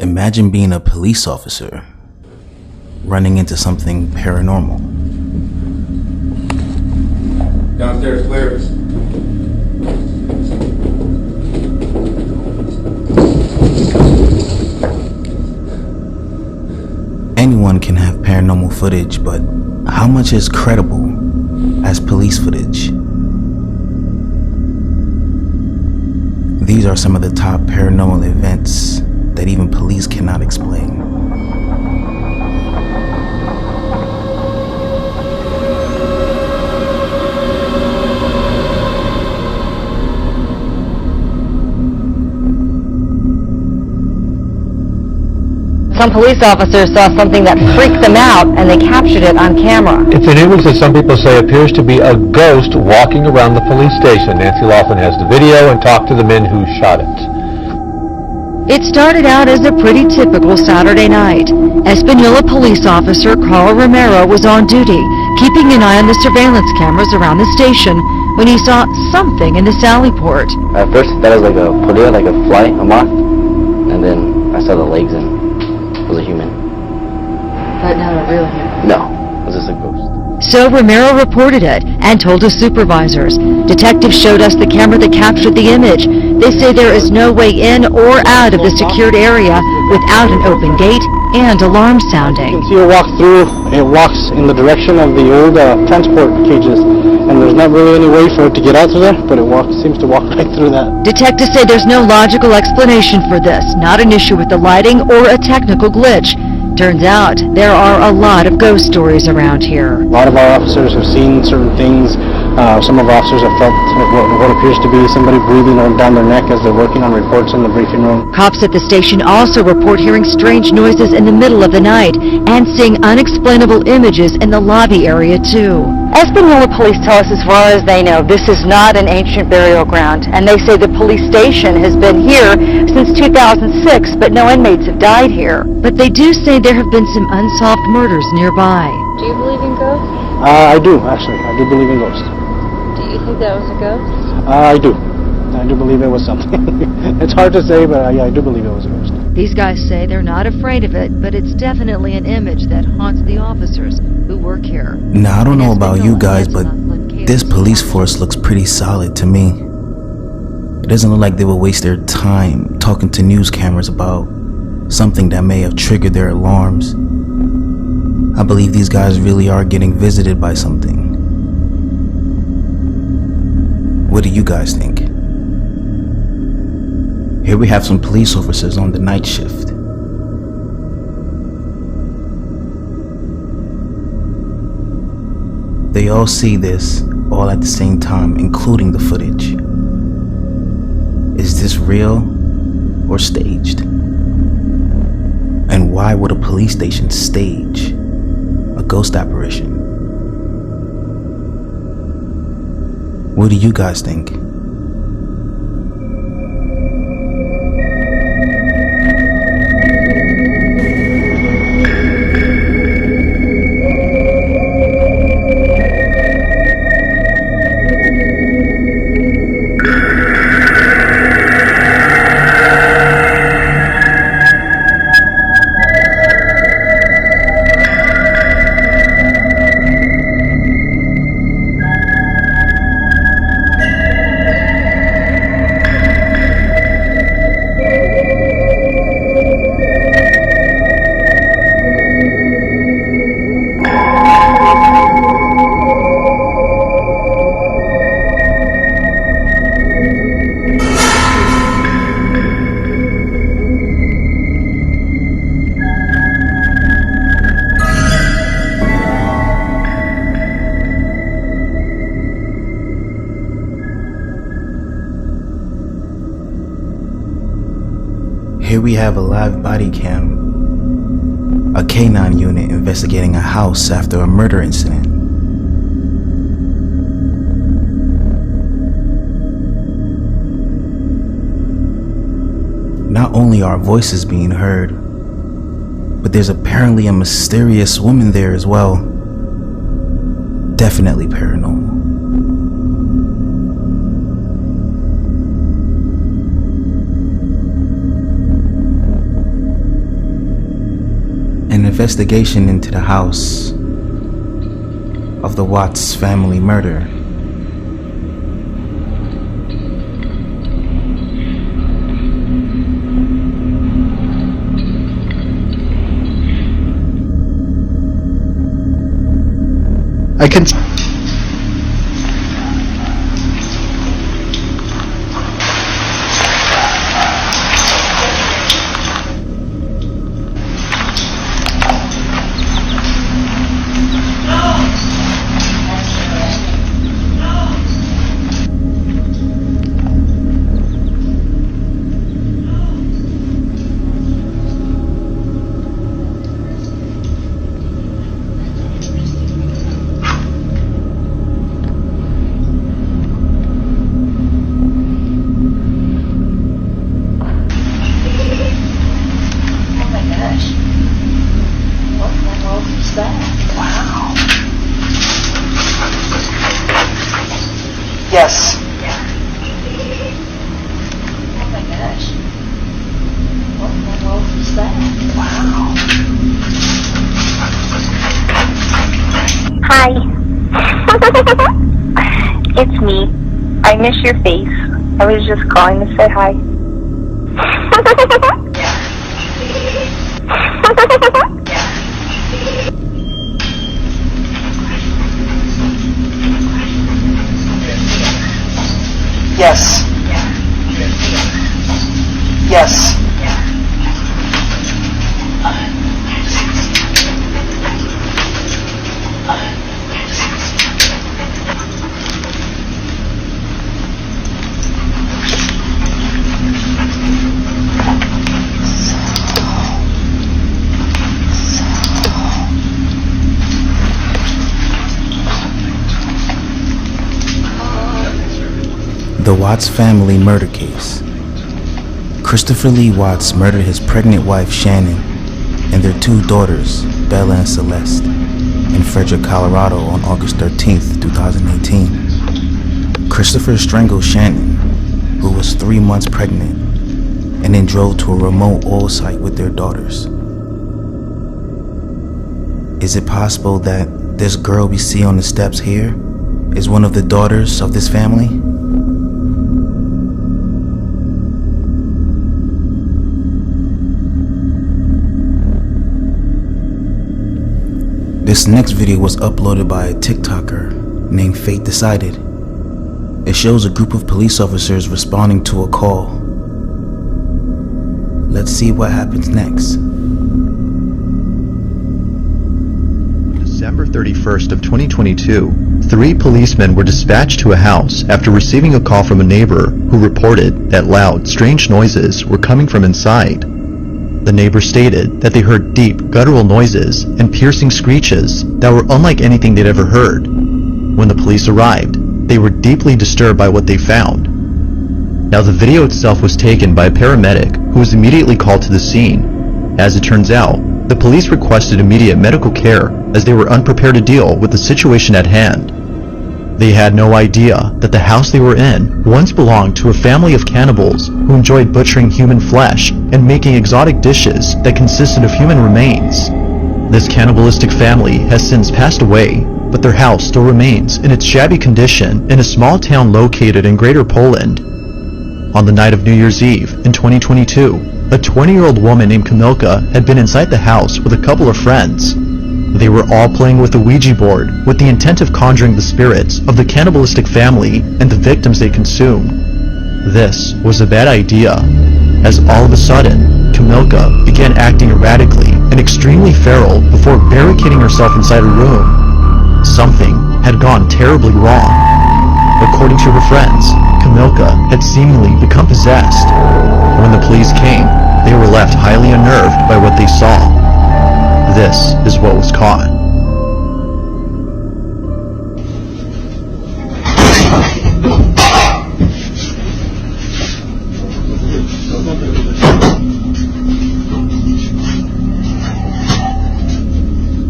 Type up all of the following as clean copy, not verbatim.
Imagine being a police officer, running into something paranormal. Downstairs clear. Anyone can have paranormal footage, but how much is credible as police footage? These are some of the top paranormal events that even police cannot explain. Some police officers saw something that freaked them out, and they captured it on camera. It's an image that some people say appears to be a ghost walking around the police station. Nancy Laughlin has the video and talked to the men who shot it. It started out as a pretty typical Saturday night. Espanola police officer Carl Romero was on duty, keeping an eye on the surveillance cameras around the station, when he saw something in the sally port. At first, that was like a polilla, like a fly, a moth, and then I saw the legs and it was a human. But not a real human. No, it was just a ghost. So Romero reported it and told his supervisors. Detectives showed us the camera that captured the image. They say there is no way in or out of the secured area without an open gate and alarm sounding. You can see it walk through. It walks in the direction of the old transport cages, and there's not really any way for it to get out through there, but it seems to walk right through that. Detectives say there's no logical explanation for this, not an issue with the lighting or a technical glitch. Turns out there are a lot of ghost stories around here. A lot of our officers have seen certain things. Some of our officers have felt what appears to be somebody breathing down their neck as they're working on reports in the briefing room. Cops at the station also report hearing strange noises in the middle of the night and seeing unexplainable images in the lobby area too. Espanola police tell us as far as they know, this is not an ancient burial ground, and they say the police station has been here since 2006, but no inmates have died here. But they do say there have been some unsolved murders nearby. Do you believe in ghosts? I do, actually. I do believe in ghosts. Do you think that was a ghost? I do. I do believe it was something. It's hard to say, but I do believe it was a ghost. These guys say they're not afraid of it, but it's definitely an image that haunts the officers who work here. Now, I don't know about you guys, but this police force looks pretty solid to me. It doesn't look like they would waste their time talking to news cameras about something that may have triggered their alarms. I believe these guys really are getting visited by something. What do you guys think? Here we have some police officers on the night shift. They all see this all at the same time, including the footage. Is this real or staged? And why would a police station stage a ghost apparition? What do you guys think? Here we have a live body cam, a K9 unit investigating a house after a murder incident. Not only are voices being heard, but there's apparently a mysterious woman there as well. Definitely paranormal. investigation into the house of the Watts family murder. I can. Yes. Oh my gosh. What in the world is that? Wow. Hi. It's me. I miss your face. I was just calling to say hi. Yes. Yes. The Watts family murder case. Christopher Lee Watts murdered his pregnant wife Shannon and their two daughters, Bella and Celeste, in Frederick, Colorado on August 13th, 2018. Christopher strangled Shannon, who was 3 months pregnant, and then drove to a remote oil site with their daughters. Is it possible that this girl we see on the steps here is one of the daughters of this family? This next video was uploaded by a TikToker named Fate Decided. It shows a group of police officers responding to a call. Let's see what happens next. December 31st of 2022, 3 policemen were dispatched to a house after receiving a call from a neighbor who reported that loud, strange noises were coming from inside. The neighbor stated that they heard deep, guttural noises and piercing screeches that were unlike anything they'd ever heard. When the police arrived, they were deeply disturbed by what they found. Now, the video itself was taken by a paramedic who was immediately called to the scene. As it turns out, the police requested immediate medical care as they were unprepared to deal with the situation at hand. They had no idea that the house they were in once belonged to a family of cannibals who enjoyed butchering human flesh and making exotic dishes that consisted of human remains. This cannibalistic family has since passed away, but their house still remains in its shabby condition in a small town located in Greater Poland. On the night of New Year's Eve in 2022, a 20-year-old woman named Kamilka had been inside the house with a couple of friends. They were all playing with a Ouija board with the intent of conjuring the spirits of the cannibalistic family and the victims they consumed. This was a bad idea, as all of a sudden, Kamilka began acting erratically and extremely feral before barricading herself inside a room. Something had gone terribly wrong. According to her friends, Kamilka had seemingly become possessed. When the police came, they were left highly unnerved by what they saw. This is what was caught.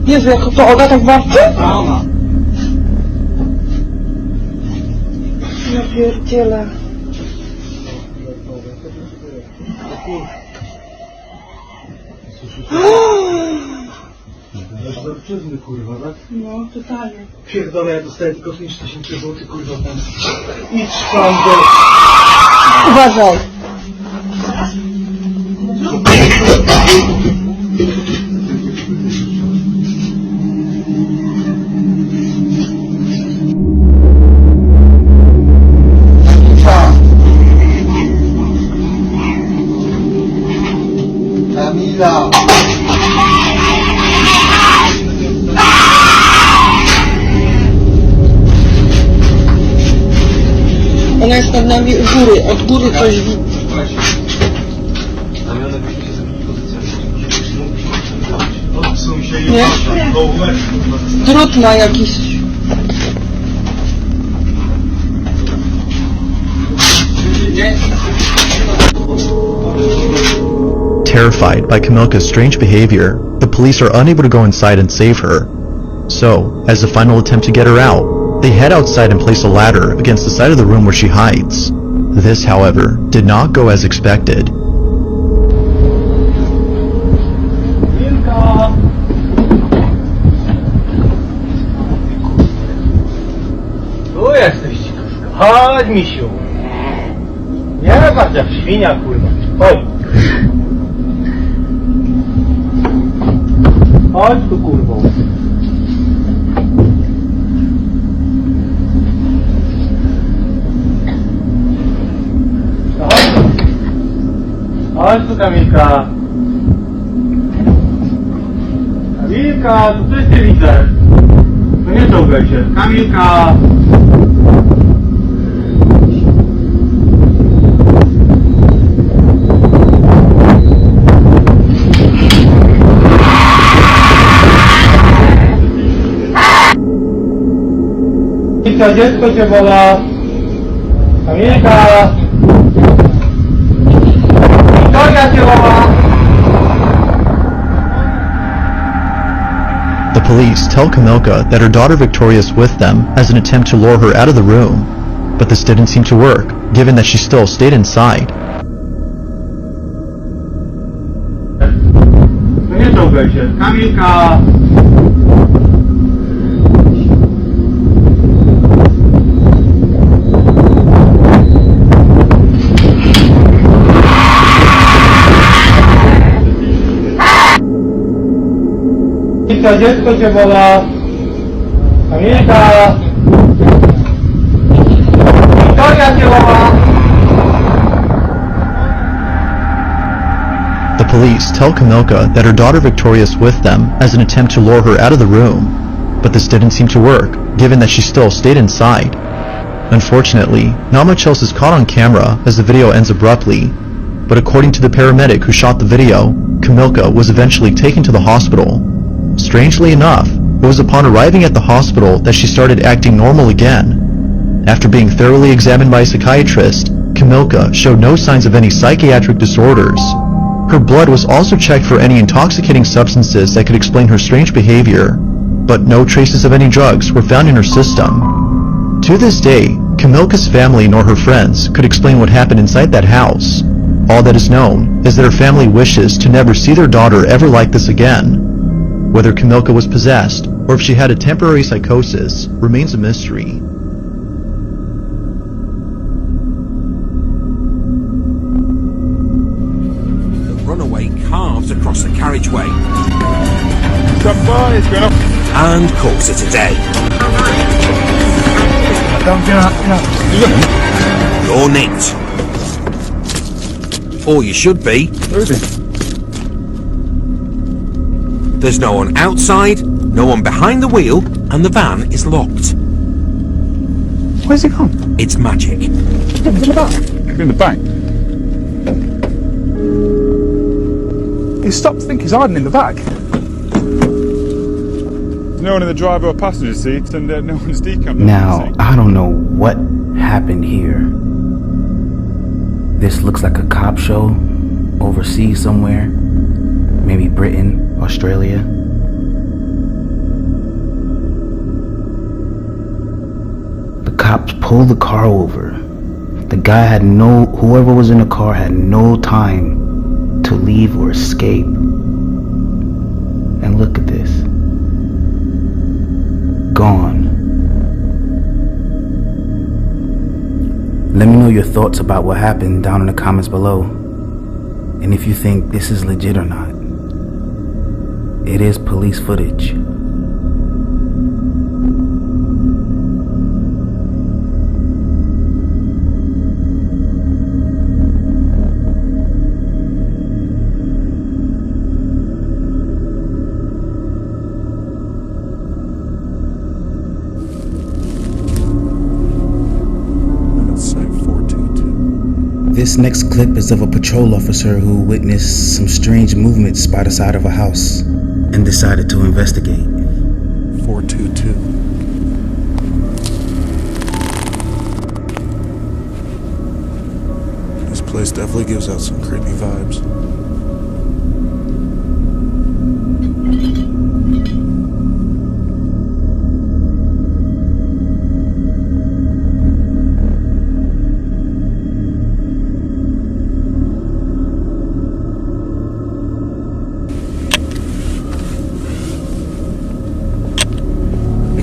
Jezu, jak to Oda tak warczy? Ja pierdzielę. Narcyzny, kurwa, tak? No, totalnie. Pierdolę, ja dostaję tylko 5000 zł, kurwa, tam. Idź pan do... Uważaj. Kamila! Ona jest nad nami u góry, od góry coś widzi. Nie? Drut ma jakiś. Terrified by Kamilka's strange behavior, the police are unable to go inside and save her. So, as a final attempt to get her out, they head outside and place a ladder against the side of the room where she hides. This, however, did not go as expected. Tu jesteś, chodź, misiu. Nie patrz jak świnia, kurwa. Chodź. Chodź tu, kurwo. Chodź tu, Kamilka. Kamilka, to coś ty widzę. No nie czołgaj się. Kamilka. Kamilka, dziecko cię woła. Kamilka. Wiktoria cię woła. The police tell Kamilka that her daughter Victoria is with them as an attempt to lure her out of the room, but this didn't seem to work, given that she still stayed inside. No nie czołgaj się. Kamilka. Kamilka, dziecko cię woła. Kamilka. Wiktoria cię woła. The police tell Kamilka that her daughter Victoria is with them as an attempt to lure her out of the room, but this didn't seem to work, given that she still stayed inside. Unfortunately, not much else is caught on camera as the video ends abruptly, but according to the paramedic who shot the video, Kamilka was eventually taken to the hospital. Strangely enough, it was upon arriving at the hospital that she started acting normal again. After being thoroughly examined by a psychiatrist, Kamilka showed no signs of any psychiatric disorders. Her blood was also checked for any intoxicating substances that could explain her strange behavior, but no traces of any drugs were found in her system. To this day, Kamilka's family nor her friends could explain what happened inside that house. All that is known is that her family wishes to never see their daughter ever like this again. Whether Kamilka was possessed or if she had a temporary psychosis remains a mystery. The runaway carves across the carriageway and calls it a day. You're nicked. Or you should be. Where is he? There's no one outside, no one behind the wheel, and the van is locked. Where's he gone? It's magic. He's in the back. In the back? He stopped to think he's hiding in the back. There's no one in the driver or passenger seat, and no one's decamped. Now, I don't know what happened here. This looks like a cop show overseas somewhere. Maybe Britain, Australia. The cops pulled the car over. The guy had whoever was in the car had no time to leave or escape. And look at this. gone. Let me know your thoughts about what happened down in the comments below, and if you think this is legit or not. It is police footage. This next clip is of a patrol officer who witnessed some strange movements by the side of a house and decided to investigate. 422. This place definitely gives out some creepy vibes.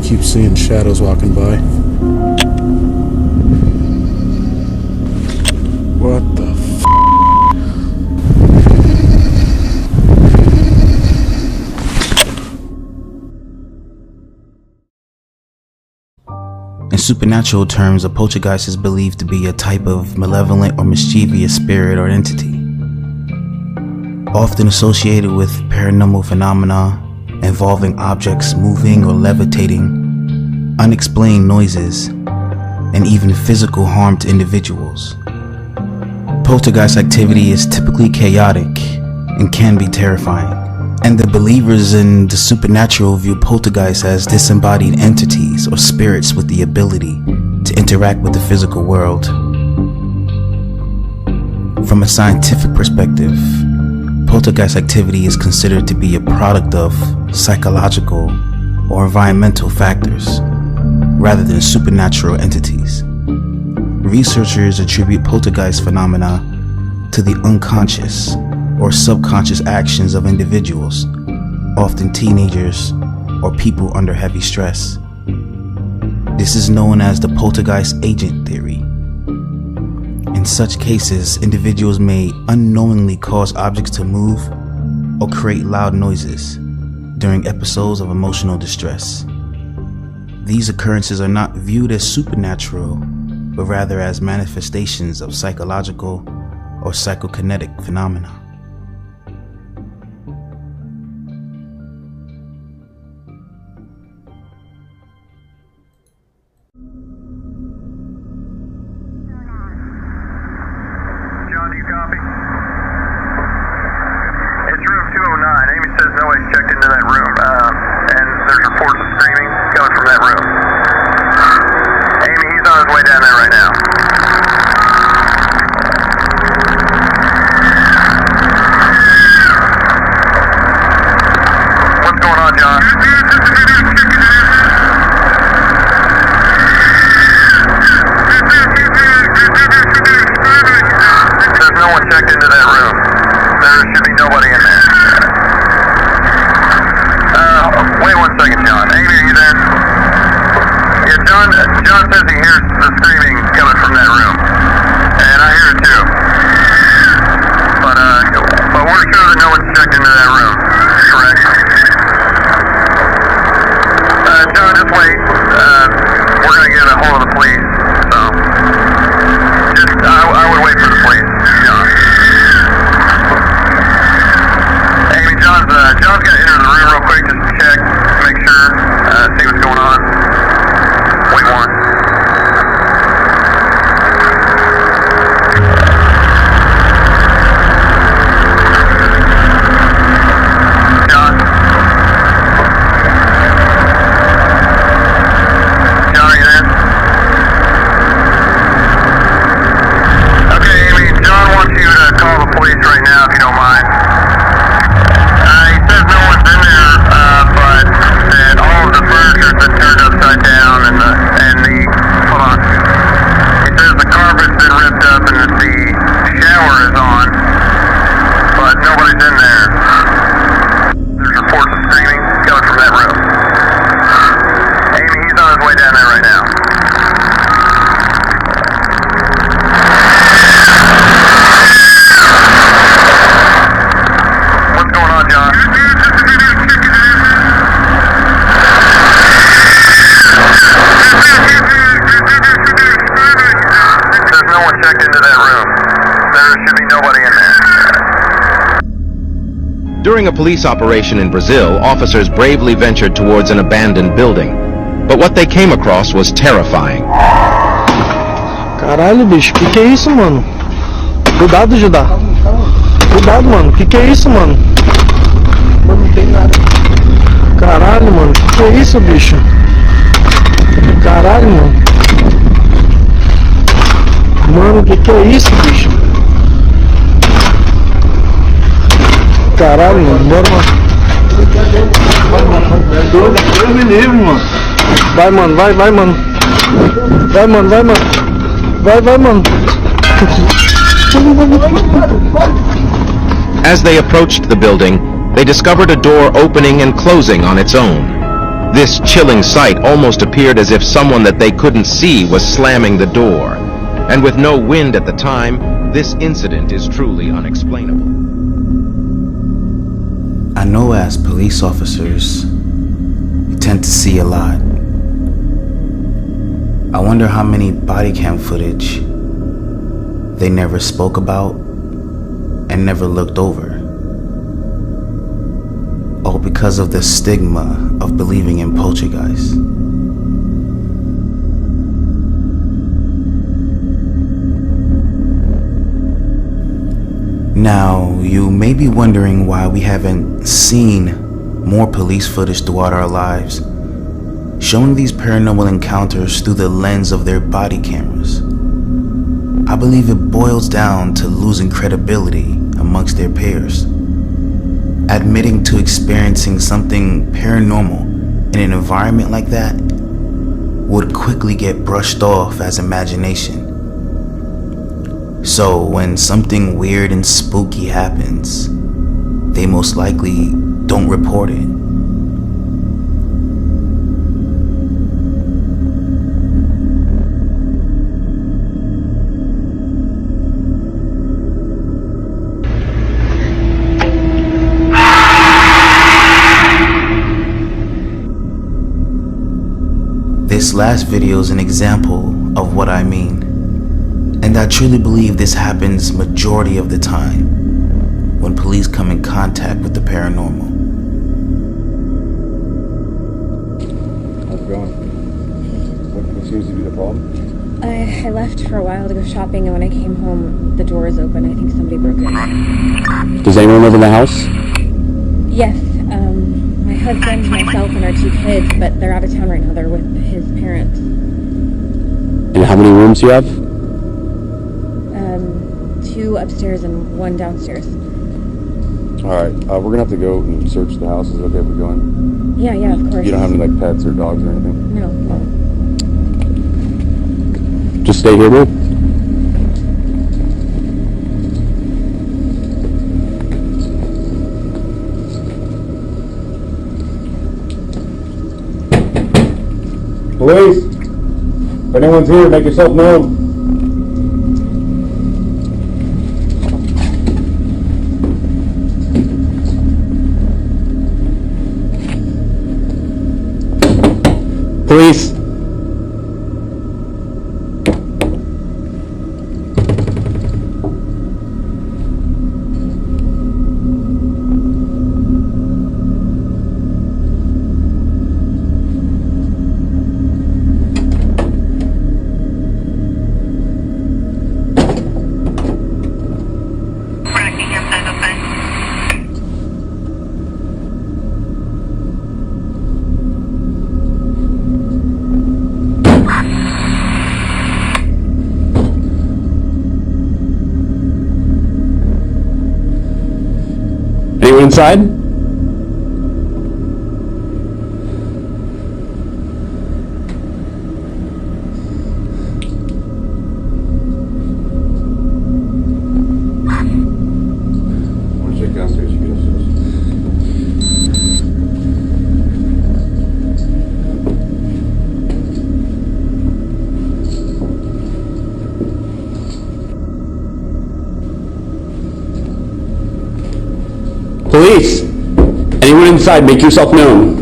Keep seeing shadows walking by. What the f***? In supernatural terms, a poltergeist is believed to be a type of malevolent or mischievous spirit or entity, often associated with paranormal phenomena involving objects moving or levitating, unexplained noises, and even physical harm to individuals. Poltergeist activity is typically chaotic and can be terrifying, and the believers in the supernatural view poltergeists as disembodied entities or spirits with the ability to interact with the physical world. From a scientific perspective, poltergeist activity is considered to be a product of psychological or environmental factors rather than supernatural entities. Researchers attribute poltergeist phenomena to the unconscious or subconscious actions of individuals, often teenagers or people under heavy stress. This is known as the poltergeist agent theory. In such cases, individuals may unknowingly cause objects to move or create loud noises during episodes of emotional distress. These occurrences are not viewed as supernatural, but rather as manifestations of psychological or psychokinetic phenomena. John, do you copy? It's room 209. Amy says nobody's checked into that room, and there's reports of screaming coming from that room. Amy, he's on his way down there right now. checked into that room. There should be nobody in there. During a police operation in Brazil, officers bravely ventured towards an abandoned building. But what they came across was terrifying. Caralho, bicho, que é isso, mano? Cuidado, Judá. Cuidado, mano, que é isso, mano? Mano, não tem nada. Caralho, mano, que é isso, bicho? Caralho, mano. Mano, que é isso, bicho? Caralho, mano, bora, mano. Deus me livre, mano. Vai, mano, vai, mano. Vai, mano, vai, mano. Vai, mano. As they approached the building, they discovered a door opening and closing on its own. This chilling sight almost appeared as if someone that they couldn't see was slamming the door. And with no wind at the time, this incident is truly unexplainable. I know as police officers, we tend to see a lot. I wonder how many body cam footage they never spoke about and never looked over. All because of the stigma of believing in poltergeists. Now, you may be wondering why we haven't seen more police footage throughout our lives, showing these paranormal encounters through the lens of their body cameras. I believe it boils down to losing credibility amongst their peers. Admitting to experiencing something paranormal in an environment like that would quickly get brushed off as imagination. So when something weird and spooky happens, they most likely don't report it. This last video is an example of what I mean. And I truly believe this happens majority of the time when police come in contact with the paranormal. How's it going? What seems to be the problem? I left for a while to go shopping, and when I came home, the door was open. I think somebody broke in. Does anyone live in the house? Yes, my husband, myself, and our 2 kids, but they're out of town right now. They're with his parents. And how many rooms do you have? 2 upstairs and 1 downstairs. Alright, we're gonna have to go and search the house. Is it okay if we go in? Yeah, of course. You don't have any like pets or dogs or anything? No. Just stay here, bro. Police! If anyone's here, make yourself known. Police! Anyone inside? Police! Anyone inside, make yourself known.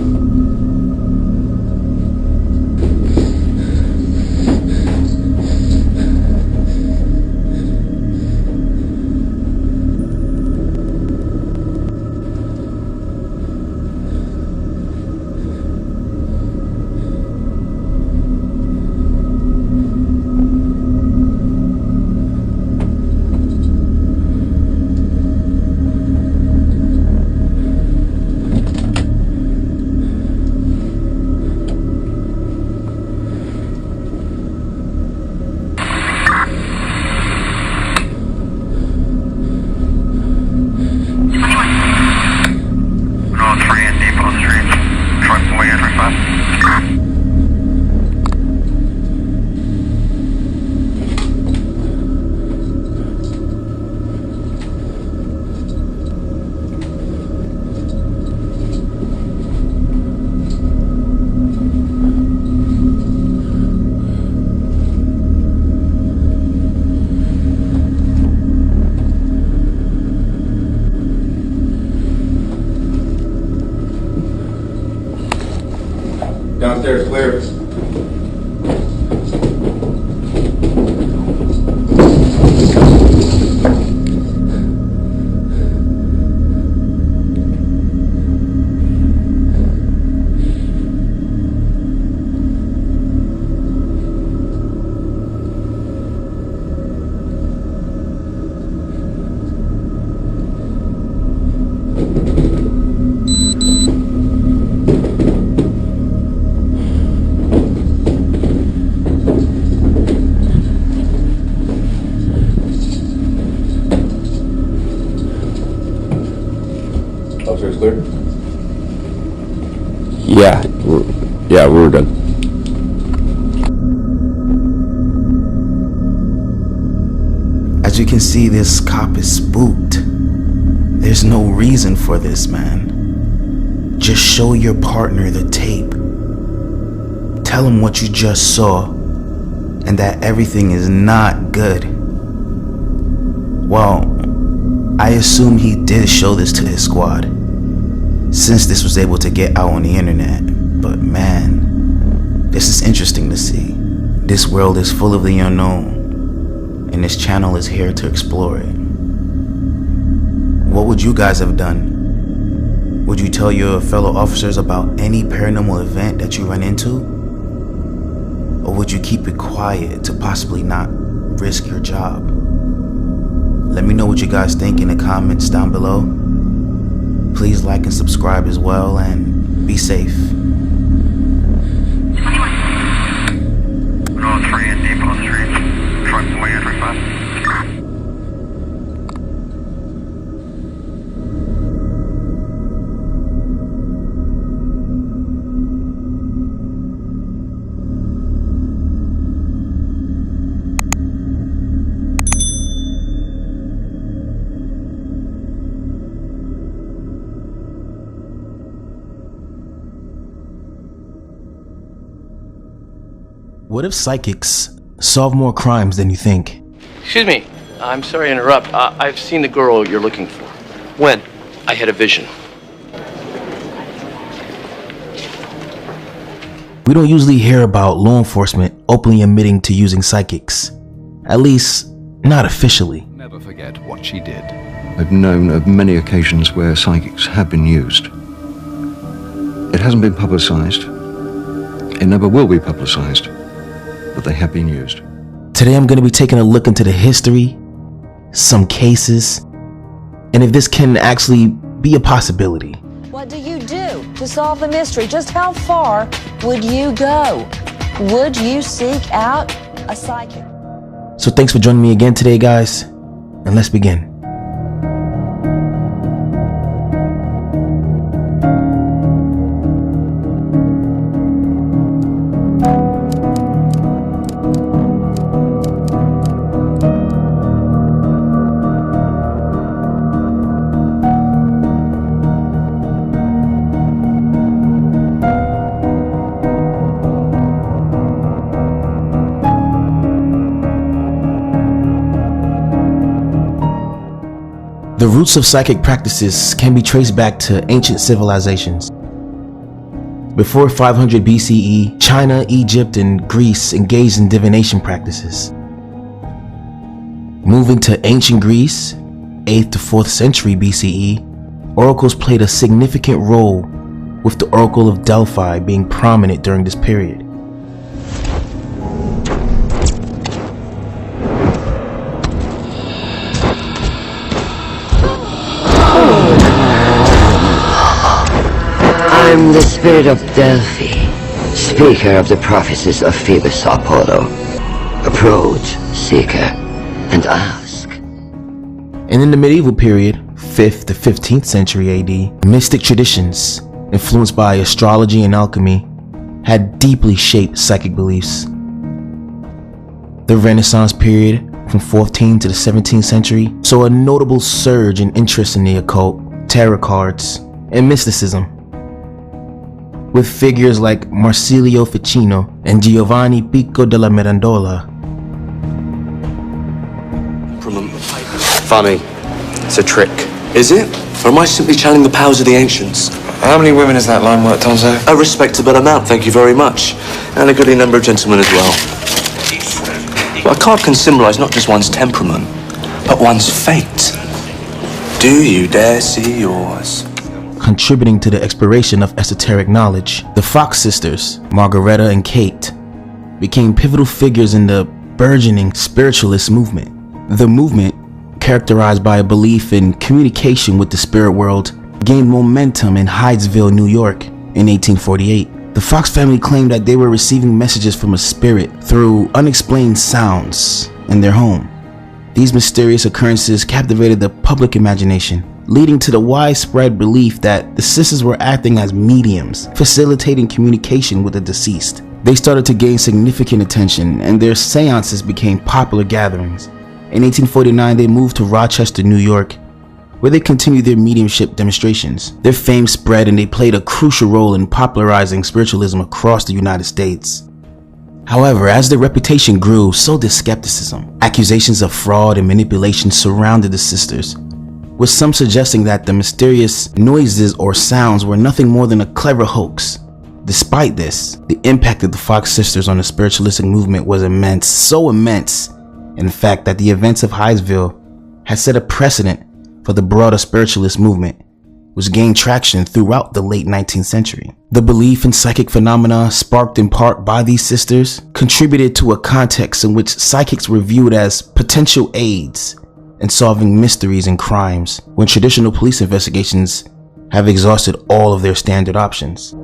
Downstairs, clear. Upstairs clear? Yeah, we're good. As you can see, this cop is spooked. There's no reason for this, man. Just show your partner the tape. Tell him what you just saw and that everything is not good. Well, I assume he did show this to his squad, since this was able to get out on the internet. But man, this is interesting to see. This world is full of the unknown, and this channel is here to explore it. What would you guys have done? Would you tell your fellow officers about any paranormal event that you run into? Or would you keep it quiet to possibly not risk your job? Let me know what you guys think in the comments down below. Please like and subscribe as well, and be safe. 3 and deep on the street. Truck way in 35. What if psychics solve more crimes than you think? Excuse me, I'm sorry to interrupt. I've seen the girl you're looking for. When? I had a vision. We don't usually hear about law enforcement openly admitting to using psychics. At least, not officially. Never forget what she did. I've known of many occasions where psychics have been used. It hasn't been publicized. It never will be publicized. But they have been used. Today I'm going to be taking a look into the history, some cases, and if this can actually be a possibility. What do you do to solve the mystery? Just how far would you go? Would you seek out a psychic? So thanks for joining me again today, guys, and let's begin. The roots of psychic practices can be traced back to ancient civilizations. Before 500 BCE, China, Egypt, and Greece engaged in divination practices. Moving to ancient Greece, 8th to 4th century BCE, oracles played a significant role, with the Oracle of Delphi being prominent during this period. I'm the spirit of Delphi, speaker of the prophecies of Phoebus Apollo. Approach, seeker, and ask. And in the medieval period, 5th to 15th century AD, mystic traditions, influenced by astrology and alchemy, had deeply shaped psychic beliefs. The Renaissance period, from 14th to the 17th century, saw a notable surge in interest in the occult, tarot cards, and mysticism, with figures like Marsilio Ficino and Giovanni Pico della Mirandola. Funny. It's a trick. Is it? Or am I simply channeling the powers of the ancients? How many women has that line worked on, sir? A respectable amount, thank you very much. And a goodly number of gentlemen as well. But a card can symbolise not just one's temperament, but one's fate. Do you dare see yours? Contributing to the exploration of esoteric knowledge, the Fox sisters, Margareta and Kate, became pivotal figures in the burgeoning spiritualist movement. The movement, characterized by a belief in communication with the spirit world, gained momentum in Hydesville, New York in 1848. The Fox family claimed that they were receiving messages from a spirit through unexplained sounds in their home. These mysterious occurrences captivated the public imagination, leading to the widespread belief that the sisters were acting as mediums, facilitating communication with the deceased. They started to gain significant attention, and their seances became popular gatherings. In 1849, they moved to Rochester, New York, where they continued their mediumship demonstrations. Their fame spread, and they played a crucial role in popularizing spiritualism across the United States. However, as their reputation grew, so did skepticism. Accusations of fraud and manipulation surrounded the sisters, with some suggesting that the mysterious noises or sounds were nothing more than a clever hoax. Despite this, the impact of the Fox sisters on the spiritualistic movement was immense, so immense, in fact, that the events of Hydesville had set a precedent for the broader spiritualist movement, which gained traction throughout the late 19th century. The belief in psychic phenomena, sparked in part by these sisters, contributed to a context in which psychics were viewed as potential aids in solving mysteries and crimes, when traditional police investigations have exhausted all of their standard options.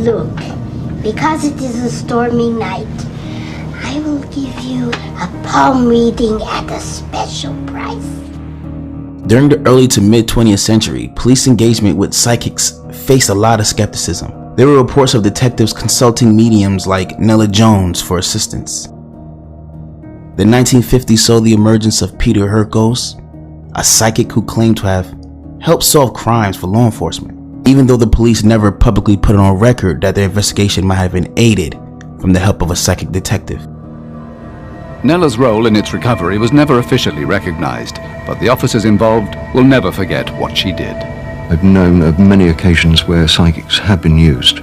Look, because it is a stormy night, I will give you a palm reading at a special price. During the early to mid 20th century, police engagement with psychics faced a lot of skepticism. There were reports of detectives consulting mediums like Nella Jones for assistance. The 1950s saw the emergence of Peter Herkos, a psychic who claimed to have helped solve crimes for law enforcement, even though the police never publicly put it on record that their investigation might have been aided from the help of a psychic detective. Nella's role in its recovery was never officially recognized, but the officers involved will never forget what she did. I've known of many occasions where psychics have been used.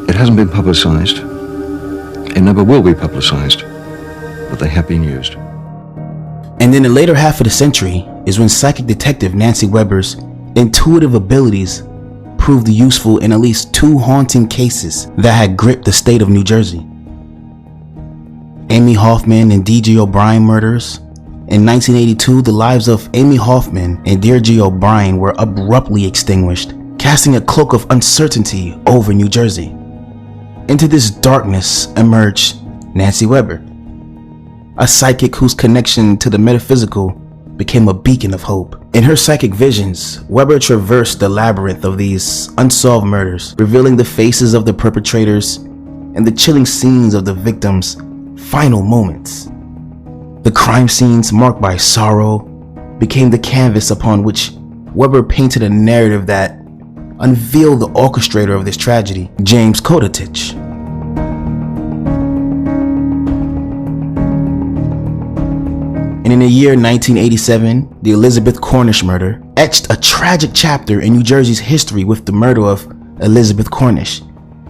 It hasn't been publicized. It never will be publicized, but they have been used. And in the later half of the century is when psychic detective Nancy Weber's intuitive abilities proved useful in at least 2 haunting cases that had gripped the state of New Jersey. Amy Hoffman and D.G. O'Brien murders. In 1982, the lives of Amy Hoffman and D.G. O'Brien were abruptly extinguished, casting a cloak of uncertainty over New Jersey. Into this darkness emerged Nancy Weber, a psychic whose connection to the metaphysical became a beacon of hope. In her psychic visions, Weber traversed the labyrinth of these unsolved murders, revealing the faces of the perpetrators and the chilling scenes of the victims' final moments. The crime scenes, marked by sorrow, became the canvas upon which Weber painted a narrative that unveiled the orchestrator of this tragedy, James Kodatich. And in the year 1987, the Elizabeth Cornish murder etched a tragic chapter in New Jersey's history with the murder of Elizabeth Cornish,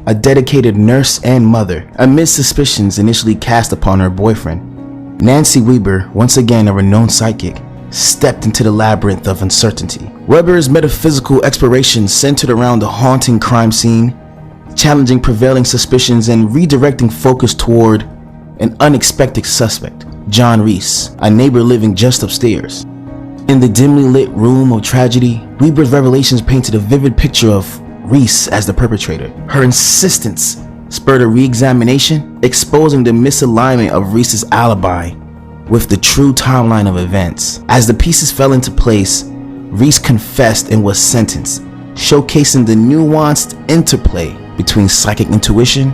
a dedicated nurse and mother. Amid suspicions initially cast upon her boyfriend, Nancy Weber, once again a renowned psychic, stepped into the labyrinth of uncertainty. Weber's metaphysical explorations centered around the haunting crime scene, challenging prevailing suspicions and redirecting focus toward an unexpected suspect, John Reese, a neighbor living just upstairs. In the dimly lit room of tragedy, Weber's revelations painted a vivid picture of Reese as the perpetrator. Her insistence spurred a re-examination, exposing the misalignment of Reese's alibi with the true timeline of events. As the pieces fell into place, Reese confessed and was sentenced, showcasing the nuanced interplay between psychic intuition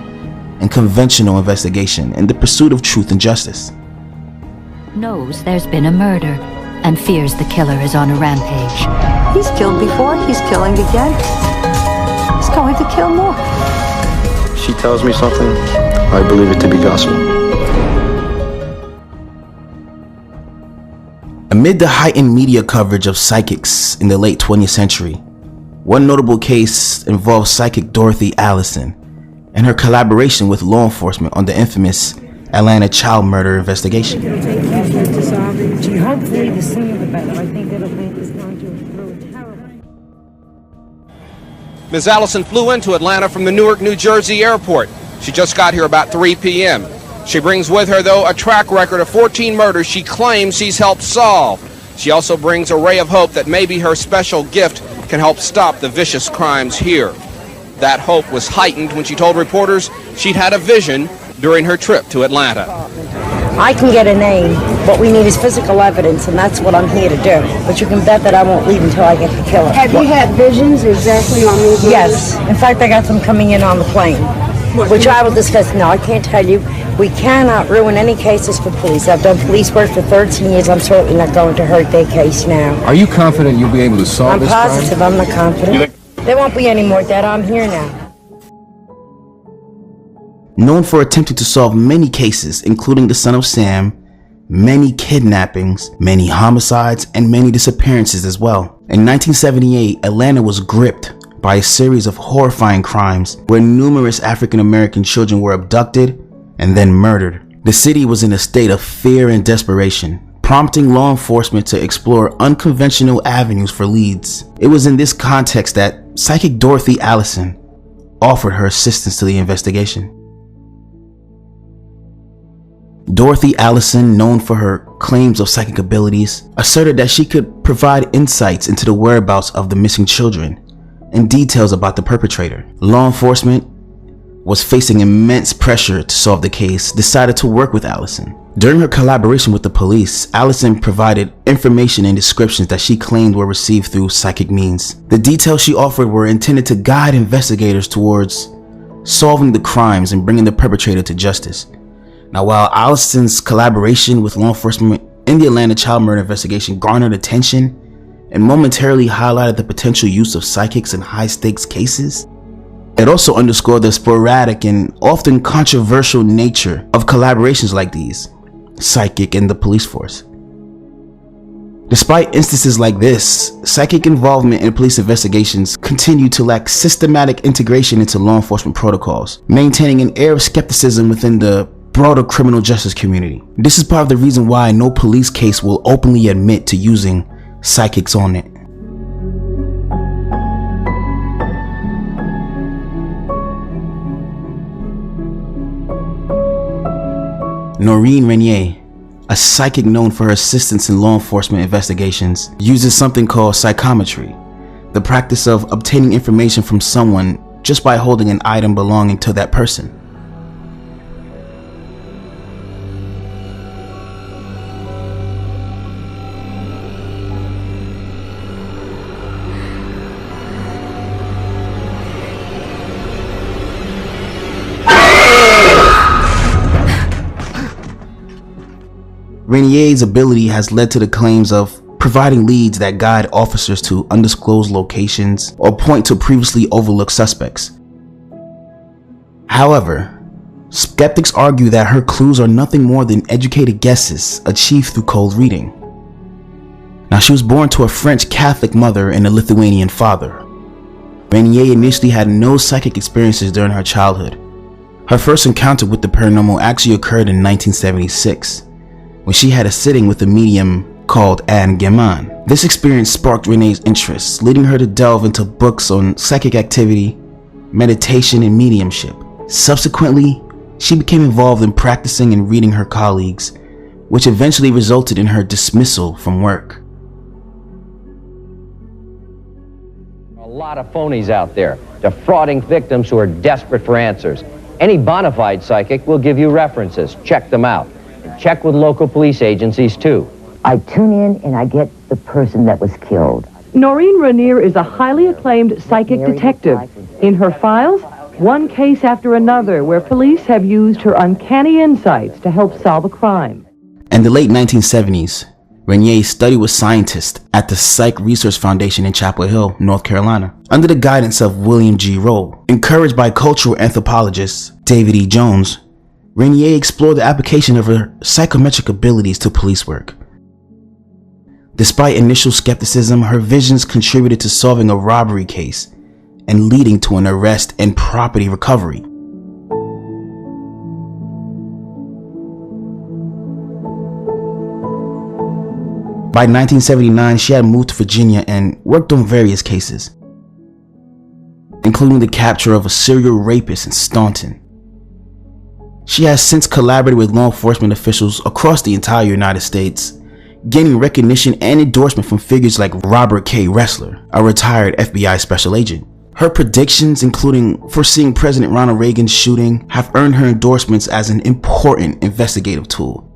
and conventional investigation in the pursuit of truth and justice. Knows there's been a murder and fears the killer is on a rampage. He's killed before, he's killing again. He's going to kill more. She tells me something, I believe it to be gospel. Amid the heightened media coverage of psychics in the late 20th century, one notable case involves psychic Dorothy Allison and her collaboration with law enforcement on the infamous Atlanta child murder investigation. Hopefully the sooner the better. I think it'll make this going through a terrible. Ms. Allison flew into Atlanta from the Newark, New Jersey airport. She just got here about 3 p.m. She brings with her, though, a track record of 14 murders she claims she's helped solve. She also brings a ray of hope that maybe her special gift can help stop the vicious crimes here. That hope was heightened when she told reporters she'd had a vision during her trip to Atlanta. I can get a name. What we need is physical evidence, and that's what I'm here to do. But you can bet that I won't leave until I get the killer. Have you had visions exactly on these? Yes. In fact, I got them coming in on the plane, which I will discuss. No, I can't tell you. We cannot ruin any cases for police. I've done police work for 13 years. I'm certainly not going to hurt their case now. Are you confident you'll be able to solve this crime? I'm positive. I'm not confident. There won't be any more dead. I'm here now. Known for attempting to solve many cases, including the Son of Sam, many kidnappings, many homicides, and many disappearances as well. In 1978, Atlanta was gripped by a series of horrifying crimes where numerous African American children were abducted and then murdered. The city was in a state of fear and desperation, prompting law enforcement to explore unconventional avenues for leads. It was in this context that psychic Dorothy Allison offered her assistance to the investigation. Dorothy Allison, known for her claims of psychic abilities, asserted that she could provide insights into the whereabouts of the missing children and details about the perpetrator. Law enforcement was facing immense pressure to solve the case, decided to work with Allison. During her collaboration with the police, Allison provided information and descriptions that she claimed were received through psychic means. The details she offered were intended to guide investigators towards solving the crimes and bringing the perpetrator to justice. Now, while Allison's collaboration with law enforcement in the Atlanta child murder investigation garnered attention and momentarily highlighted the potential use of psychics in high-stakes cases, it also underscored the sporadic and often controversial nature of collaborations like these, psychic and the police force. Despite instances like this, psychic involvement in police investigations continue to lack systematic integration into law enforcement protocols, maintaining an air of skepticism within the broader criminal justice community. This is part of the reason why no police case will openly admit to using psychics on it. Noreen Renier, a psychic known for her assistance in law enforcement investigations, uses something called psychometry, the practice of obtaining information from someone just by holding an item belonging to that person. Renier's ability has led to the claims of providing leads that guide officers to undisclosed locations or point to previously overlooked suspects. However, skeptics argue that her clues are nothing more than educated guesses achieved through cold reading. Now, she was born to a French Catholic mother and a Lithuanian father. Renier initially had no psychic experiences during her childhood. Her first encounter with the paranormal actually occurred in 1976. When she had a sitting with a medium called Anne Gaiman. This experience sparked Renee's interest, leading her to delve into books on psychic activity, meditation, and mediumship. Subsequently, she became involved in practicing and reading her colleagues, which eventually resulted in her dismissal from work. A lot of phonies out there, defrauding victims who are desperate for answers. Any bona fide psychic will give you references. Check them out. Check with local police agencies, too. I tune in and I get the person that was killed. Noreen Renier is a highly acclaimed psychic detective. In her files, one case after another where police have used her uncanny insights to help solve a crime. In the late 1970s, Renier studied with scientists at the Psych Research Foundation in Chapel Hill, North Carolina, under the guidance of William G. Rowe. Encouraged by cultural anthropologist David E. Jones, Renier explored the application of her psychometric abilities to police work. Despite initial skepticism, her visions contributed to solving a robbery case and leading to an arrest and property recovery. By 1979, she had moved to Virginia and worked on various cases, including the capture of a serial rapist in Staunton. She has since collaborated with law enforcement officials across the entire United States, gaining recognition and endorsement from figures like Robert K. Ressler, a retired FBI special agent. Her predictions, including foreseeing President Ronald Reagan's shooting, have earned her endorsements as an important investigative tool.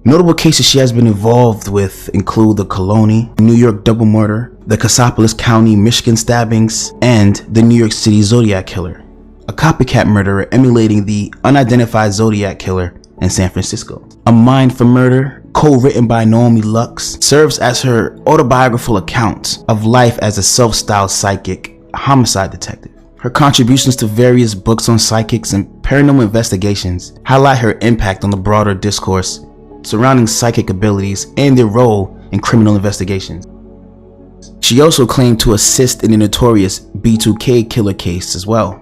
Notable cases she has been involved with include the Cologne, New York double murder, the Cassopolis County, Michigan stabbings, and the New York City Zodiac killer, a copycat murderer emulating the unidentified Zodiac killer in San Francisco. A Mind for Murder, co-written by Naomi Lux, serves as her autobiographical account of life as a self-styled psychic homicide detective. Her contributions to various books on psychics and paranormal investigations highlight her impact on the broader discourse surrounding psychic abilities and their role in criminal investigations. She also claimed to assist in the notorious B2K killer case as well.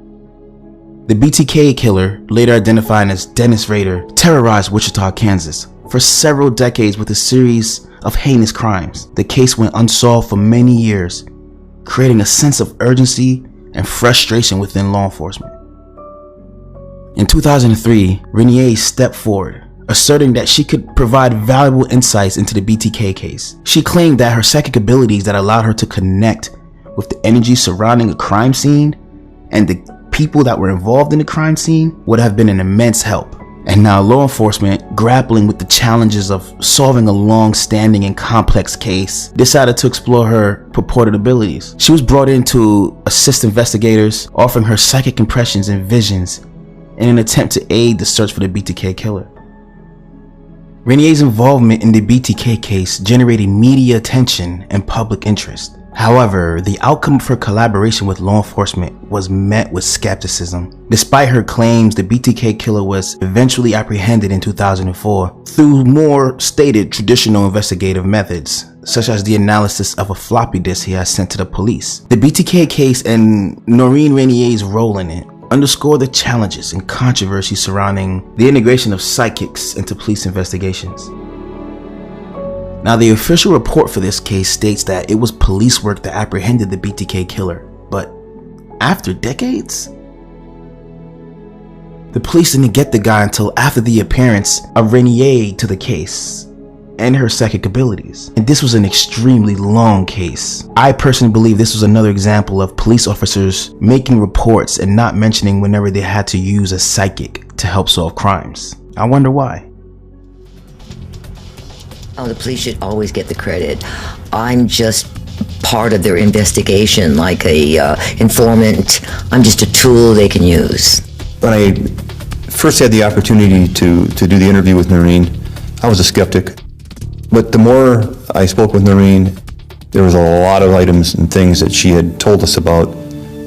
The BTK killer, later identified as Dennis Rader, terrorized Wichita, Kansas for several decades with a series of heinous crimes. The case went unsolved for many years, creating a sense of urgency and frustration within law enforcement. In 2003, Renier stepped forward, asserting that she could provide valuable insights into the BTK case. She claimed that her psychic abilities that allowed her to connect with the energy surrounding a crime scene and the people that were involved in the crime scene would have been an immense help. And now law enforcement, grappling with the challenges of solving a long-standing and complex case, decided to explore her purported abilities. She was brought in to assist investigators, offering her psychic impressions and visions in an attempt to aid the search for the BTK killer. Renier's involvement in the BTK case generated media attention and public interest. However, the outcome of her collaboration with law enforcement was met with skepticism. Despite her claims, the BTK killer was eventually apprehended in 2004 through more stated traditional investigative methods, such as the analysis of a floppy disk he has sent to the police. The BTK case and Noreen Renier's role in it underscore the challenges and controversy surrounding the integration of psychics into police investigations. Now, the official report for this case states that it was police work that apprehended the BTK killer, but after decades, the police didn't get the guy until after the appearance of Renier to the case and her psychic abilities. And this was an extremely long case. I personally believe this was another example of police officers making reports and not mentioning whenever they had to use a psychic to help solve crimes. I wonder why. Oh, the police should always get the credit. I'm just part of their investigation, like a informant. I'm just a tool they can use. When I first had the opportunity to do the interview with Noreen, I was a skeptic. But the more I spoke with Noreen, there was a lot of items and things that she had told us about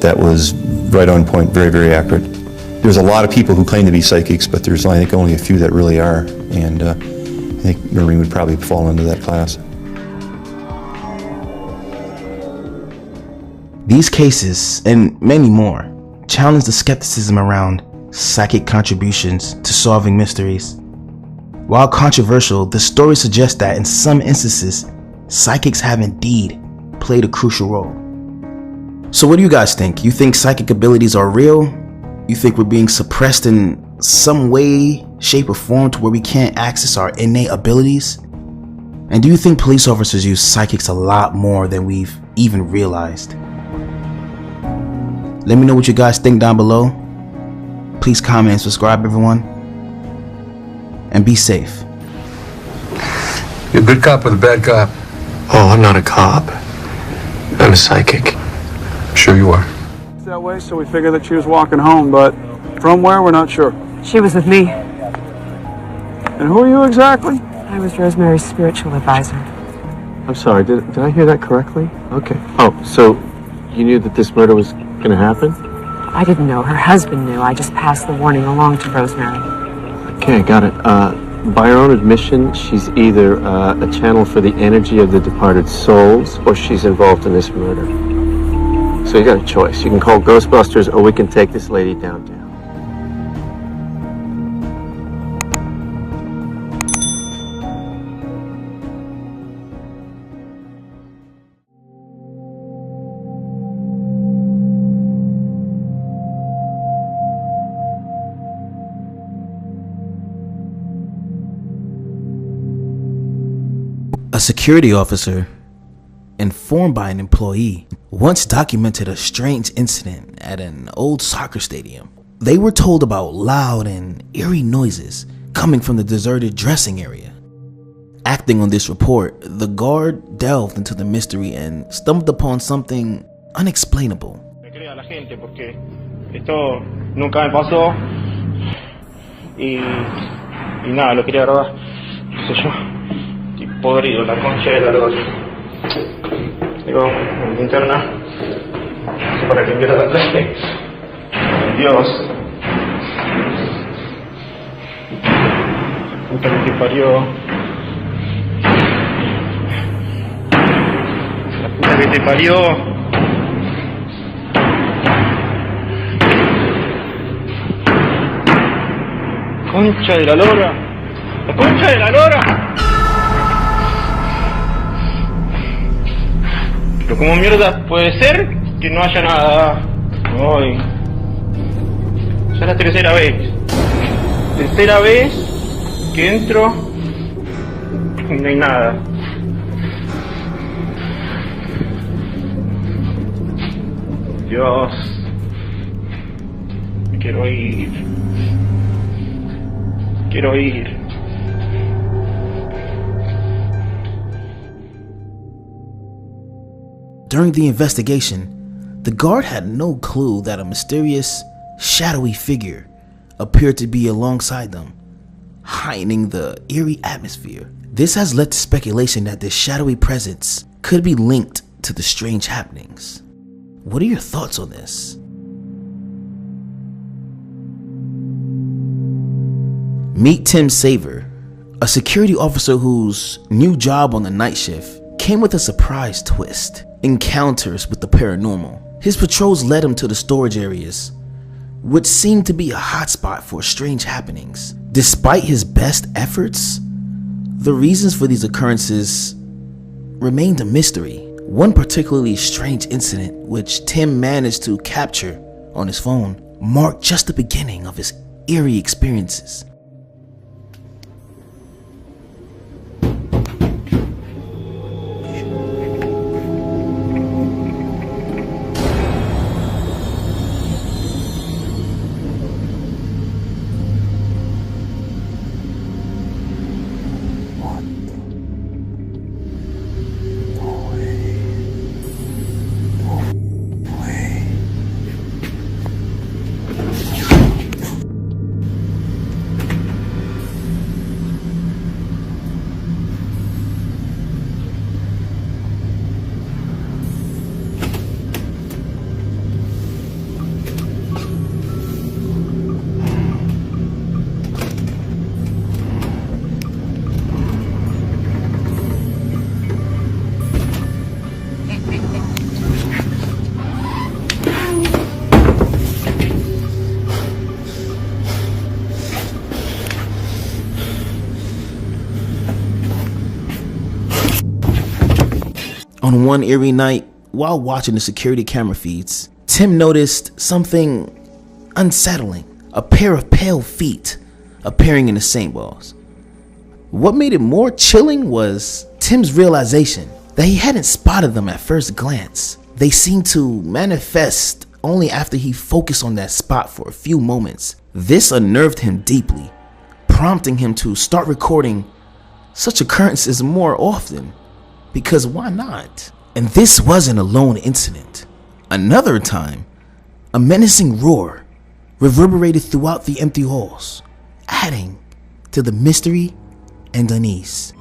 that was right on point, very, very accurate. There's a lot of people who claim to be psychics, but there's, I think, only a few that really are. And I think Noreen would probably fall into that class. These cases, and many more, challenge the skepticism around psychic contributions to solving mysteries. While controversial, the story suggests that in some instances, psychics have indeed played a crucial role. So what do you guys think? You think psychic abilities are real? You think we're being suppressed in some way, shape, or form to where we can't access our innate abilities? And do you think police officers use psychics a lot more than we've even realized? Let me know what you guys think down below. Please comment and subscribe, everyone. And be safe. You're a good cop with a bad cop. Oh, I'm not a cop. I'm a psychic. Sure you are. That way, so we figured that she was walking home, but from where, we're not sure. She was with me. And who are you exactly? I was Rosemary's spiritual advisor. I'm sorry, did I hear that correctly? Okay. Oh, so you knew that this murder was going to happen? I didn't know. Her husband knew. I just passed the warning along to Rosemary. Okay, got it. By her own admission, she's either a channel for the energy of the departed souls, or she's involved in this murder. So you got a choice. You can call Ghostbusters, or we can take this lady downtown. A security officer, informed by an employee, once documented a strange incident at an old soccer stadium. They were told about loud and eerie noises coming from the deserted dressing area. Acting on this report, the guard delved into the mystery and stumbled upon something unexplainable. Esto nunca me pasó y nada, lo quería grabar, qué sé yo. Podrido, la concha de la lora. Digo, en linterna, no sé para qué quiera la clase. Dios. Puta que te parió. La puta que te parió. Concha de la lora. La concha de la lora. Pero como mierda puede ser que no haya nada hoy. Ya es la tercera vez. Tercera vez que entro y no hay nada. Dios. Me quiero ir. Quiero ir. During the investigation, the guard had no clue that a mysterious, shadowy figure appeared to be alongside them, heightening the eerie atmosphere. This has led to speculation that this shadowy presence could be linked to the strange happenings. What are your thoughts on this? Meet Tim Saver, a security officer whose new job on the night shift came with a surprise twist: encounters with the paranormal. His patrols led him to the storage areas, which seemed to be a hotspot for strange happenings. Despite his best efforts, the reasons for these occurrences remained a mystery. One particularly strange incident, which Tim managed to capture on his phone, marked just the beginning of his eerie experiences. On one eerie night, while watching the security camera feeds, Tim noticed something unsettling: a pair of pale feet appearing in the same walls. What made it more chilling was Tim's realization that he hadn't spotted them at first glance. They seemed to manifest only after he focused on that spot for a few moments. This unnerved him deeply, prompting him to start recording such occurrences more often. Because why not? And this wasn't a lone incident. Another time, a menacing roar reverberated throughout the empty halls, adding to the mystery and unease.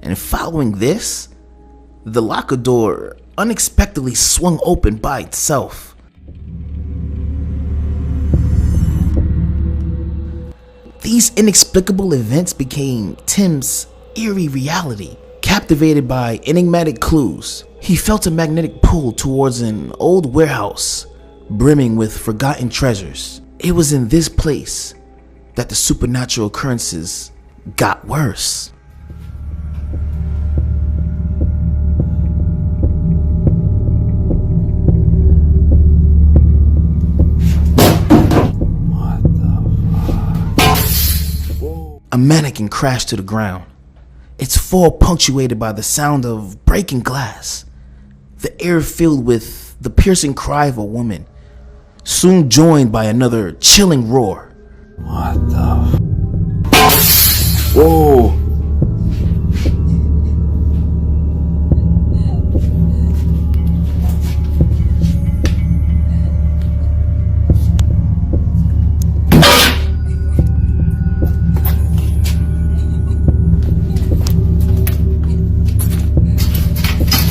And following this, the locker door unexpectedly swung open by itself. These inexplicable events became Tim's eerie reality. Captivated by enigmatic clues, he felt a magnetic pull towards an old warehouse brimming with forgotten treasures. It was in this place that the supernatural occurrences got worse. A mannequin crashed to the ground, its fall punctuated by the sound of breaking glass, the air filled with the piercing cry of a woman, soon joined by another chilling roar. What the Whoa!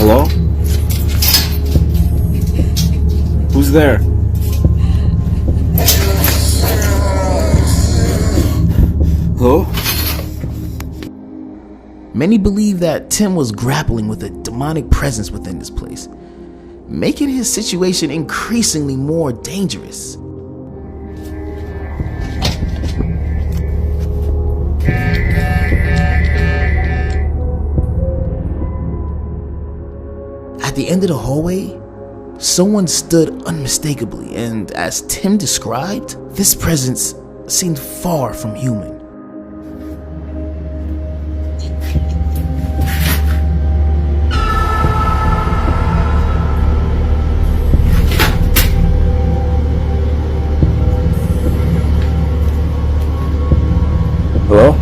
Hello? Who's there? Hello? Many believe that Tim was grappling with a demonic presence within this place, making his situation increasingly more dangerous. At the end of the hallway, someone stood unmistakably, and as Tim described, this presence seemed far from human. Hello?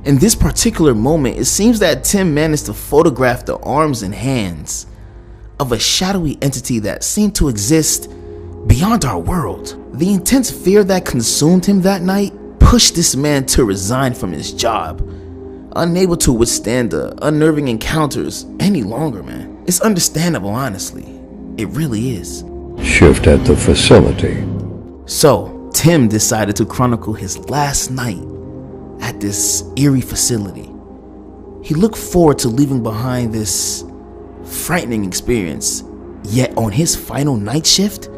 In this particular moment, it seems that Tim managed to photograph the arms and hands of a shadowy entity that seemed to exist beyond our world. The intense fear that consumed him that night pushed this man to resign from his job, unable to withstand the unnerving encounters any longer, man. It's understandable, honestly. It really is. Shift at the facility. So, Tim decided to chronicle his last night at this eerie facility. He looked forward to leaving behind this frightening experience, yet on his final night shift,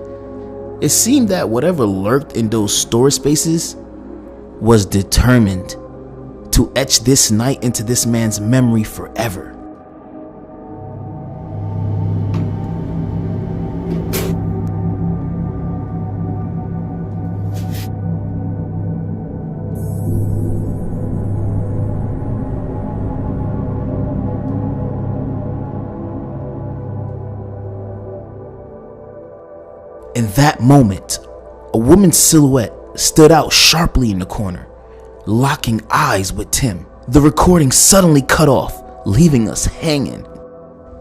it seemed that whatever lurked in those storage spaces was determined to etch this night into this man's memory forever. In that moment, a woman's silhouette stood out sharply in the corner, locking eyes with Tim. The recording suddenly cut off, leaving us hanging.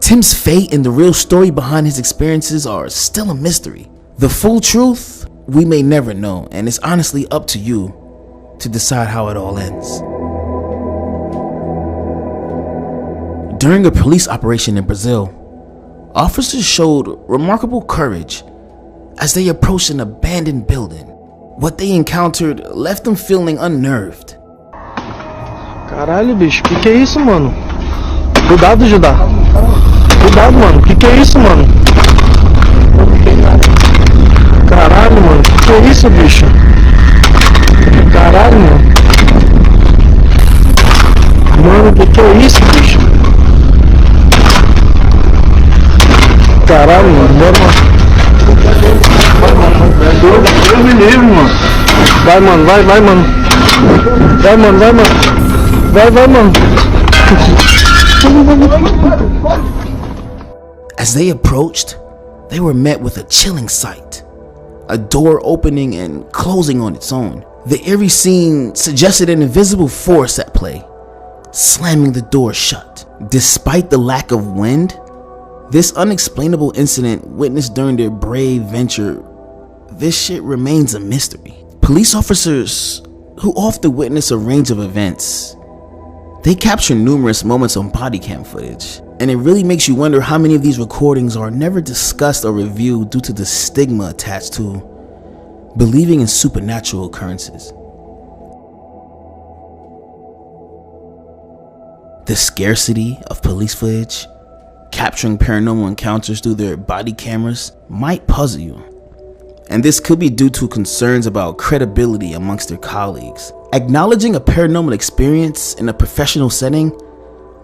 Tim's fate and the real story behind his experiences are still a mystery. The full truth, we may never know, and it's honestly up to you to decide how it all ends. During a police operation in Brazil, officers showed remarkable courage as they approached an abandoned building. What they encountered left them feeling unnerved. Caralho, bicho, que é isso, mano? Cuidado, Judá. Cuidado, mano, que é isso, mano? Caralho, mano, que é isso, bicho? Caralho, mano. Mano, que é isso, bicho? Caralho, mano, bora, mano. Deus me livre, mano. Vai, mano, vai, mano. Vai, mano, vai, mano. Vai, mano. As they approached, they were met with a chilling sight. A door opening and closing on its own. The eerie scene suggested an invisible force at play, slamming the door shut. Despite the lack of wind, this unexplainable incident witnessed during their brave venture, this shit remains a mystery. Police officers, who often witness a range of events, they capture numerous moments on body cam footage, and it really makes you wonder how many of these recordings are never discussed or reviewed due to the stigma attached to believing in supernatural occurrences. The scarcity of police footage capturing paranormal encounters through their body cameras might puzzle you, and this could be due to concerns about credibility amongst their colleagues. Acknowledging a paranormal experience in a professional setting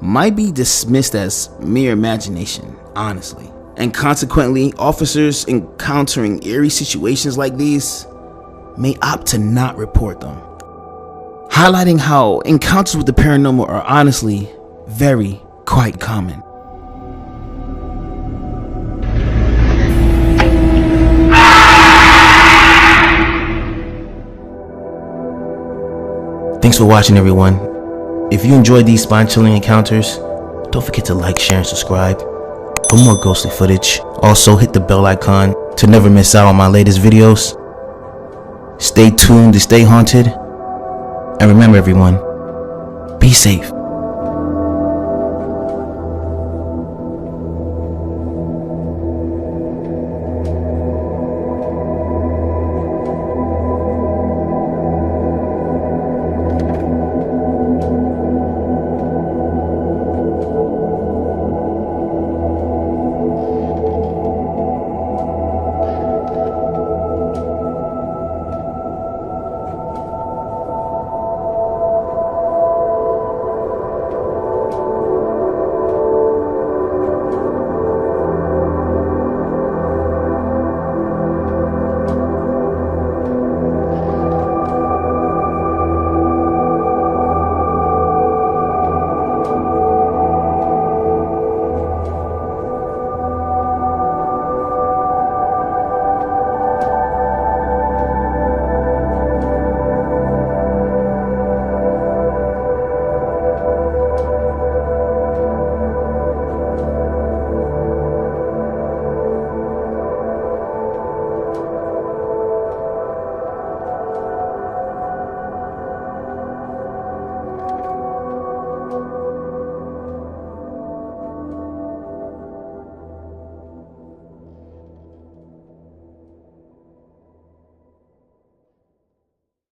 might be dismissed as mere imagination, honestly, and consequently, officers encountering eerie situations like these may opt to not report them, highlighting how encounters with the paranormal are honestly quite common. Thanks for watching, everyone. If you enjoyed these spine-chilling encounters, don't forget to like, share, and subscribe for more ghostly footage. Also, hit the bell icon to never miss out on my latest videos. Stay tuned to stay haunted. And remember, everyone, be safe.